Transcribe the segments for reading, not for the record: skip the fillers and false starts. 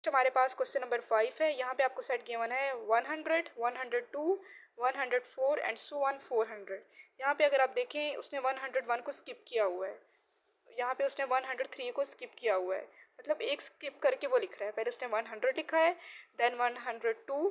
Next हमारे पास question number 5 है। यहाँ पे आपको सेट गिवन है 100, 102, 104 एंड सो ऑन 400। यहाँ पे अगर आप देखें उसने 101 को स्किप किया हुआ है, यहाँ पे उसने 103 को स्किप किया हुआ है, मतलब एक स्किप करके वो लिख रहा है। पहले उसने 100 लिखा है, देन 102,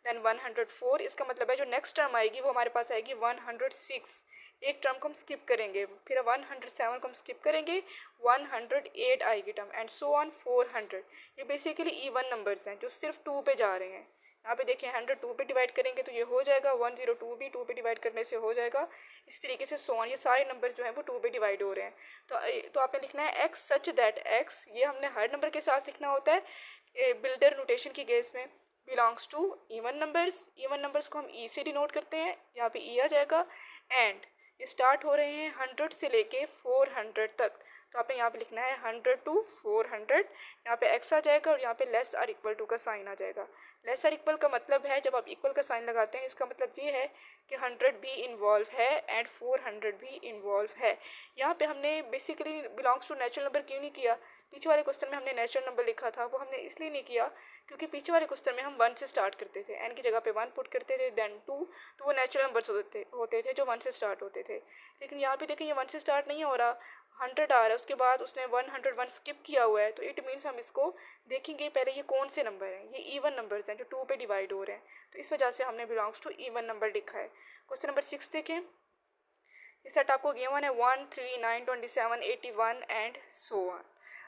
देन 104। इसका मतलब है जो नेक्स्ट टर्म आएगी वो हमारे पास आएगी 106। एक टर्म को हम स्किप करेंगे, फिर 107 को हम स्किप करेंगे, 108 आएगी टर्म एंड सो ऑन 400। ये बेसिकली इवन नंबर्स हैं जो सिर्फ 2 पे जा रहे हैं। यहाँ पे देखिए 100 2 पे डिवाइड करेंगे तो ये हो जाएगा, 102 भी 2 पे डिवाइड करने से हो जाएगा। इस तरीके से सो ऑन ये सारे नंबर जो हैं वो 2 पे डिवाइड हो रहे हैं। तो आपने लिखना है एक्स सच दैट एक्स, ये हमने हर नंबर के साथ लिखना होता है बिल्डर नोटेशन की केस में, belongs to even numbers. Even numbers को हम ई से डिनोट करते हैं, यहाँ पे ई आ जाएगा। एंड ये स्टार्ट हो रहे हैं 100 से लेके 400 तक, तो आपने यहाँ पे लिखना है 100 to 400। यहाँ पे एक्स आ जाएगा और यहाँ पे लेस आर इक्वल टू का साइन आ जाएगा। लेस आर इक्वल का मतलब है जब आप इक्वल का साइन लगाते हैं इसका मतलब ये है कि 100 भी इन्वॉल्व है एंड 400 भी इन्वॉल्व है। यहाँ पे हमने basically belongs to natural number क्यों नहीं किया? पीछे वाले क्वेश्चन में हमने नेचुरल नंबर लिखा था, वो हमने इसलिए नहीं किया क्योंकि पीछे वाले क्वेश्चन में हम 1 से स्टार्ट करते थे, एन की जगह पे 1 पुट करते थे, देन 2, तो वो नेचुरल नंबर्स होते थे जो 1 से स्टार्ट होते थे। लेकिन यहाँ पे देखें ये 1 से स्टार्ट नहीं हो रहा, 100 आ रहा है, उसके बाद उसने 101 स्किप किया हुआ है, तो इट मीन्स हम इसको देखेंगे पहले ये कौन से नंबर हैं। ये इवन नंबर्स हैं जो 2 पे डिवाइड हो रहे हैं, तो इस वजह से हमने बिलोंग्स टू इवन नंबर लिखा है। क्वेश्चन नंबर 6 देखें। ये सेट आपको गिवन है 1, 3, 9, 27, 81 एंड सो ऑन।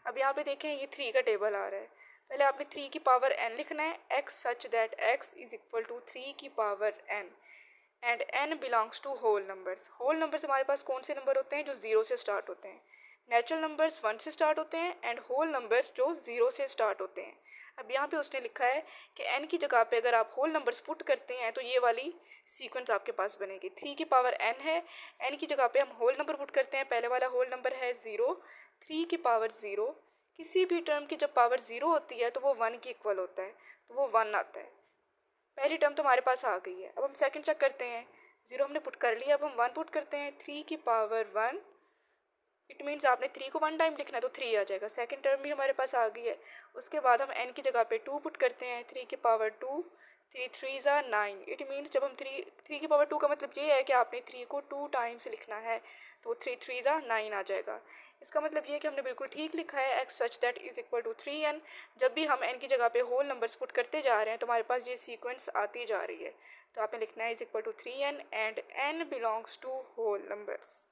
अब यहाँ पे देखें ये 3 का टेबल आ रहा है। पहले आपने 3 की पावर n लिखना है, x such that x is equal to 3 की power n and n belongs to whole numbers. Whole numbers हमारे पास कौन से नंबर होते हैं? जो 0 से स्टार्ट होते हैं। नेचुरल नंबर्स 1 से स्टार्ट होते हैं एंड होल नंबर्स जो 0 से स्टार्ट होते हैं। अब यहाँ पे उसने लिखा है कि n की जगह पे अगर आप होल नंबर्स पुट करते हैं तो ये वाली सीक्वेंस आपके पास बनेगी। 3 की पावर n है, n की जगह पे हम होल नंबर पुट करते हैं, पहले वाला होल नंबर है 0, 3 की पावर 0। किसी भी टर्म की जब पावर 0 होती है तो वो 1 के इक्वल होता है, तो वो 1 आता है। पहली टर्म तो हमारे पास आ गई है। अब हम सेकंड चेक करते हैं, 0 हमने पुट कर लिया, अब हम 1 पुट करते हैं, 3 की पावर 1। इट मीन्स आपने 3 को 1 टाइम लिखना है तो 3 आ जाएगा। सेकंड टर्म भी हमारे पास आ गई है। उसके बाद हम n की जगह पे 2 पुट करते हैं, 3 की power 2, 3 3s are 9। It means जब हम 3 की पावर 2 का मतलब ये है कि आपने 3 को 2 टाइम्स लिखना है, तो 3 3s are 9 आ जाएगा। इसका मतलब ये है कि हमने बिल्कुल ठीक लिखा है, x such that is equal to 3n। जब भी हम n की जगह पे होल नंबर्स पुट करते जा रहे हैं तो हमारे पास ये सीक्वेंस आती जा रही है। तो आपने लिखना है is equal to 3n and n belongs to whole numbers.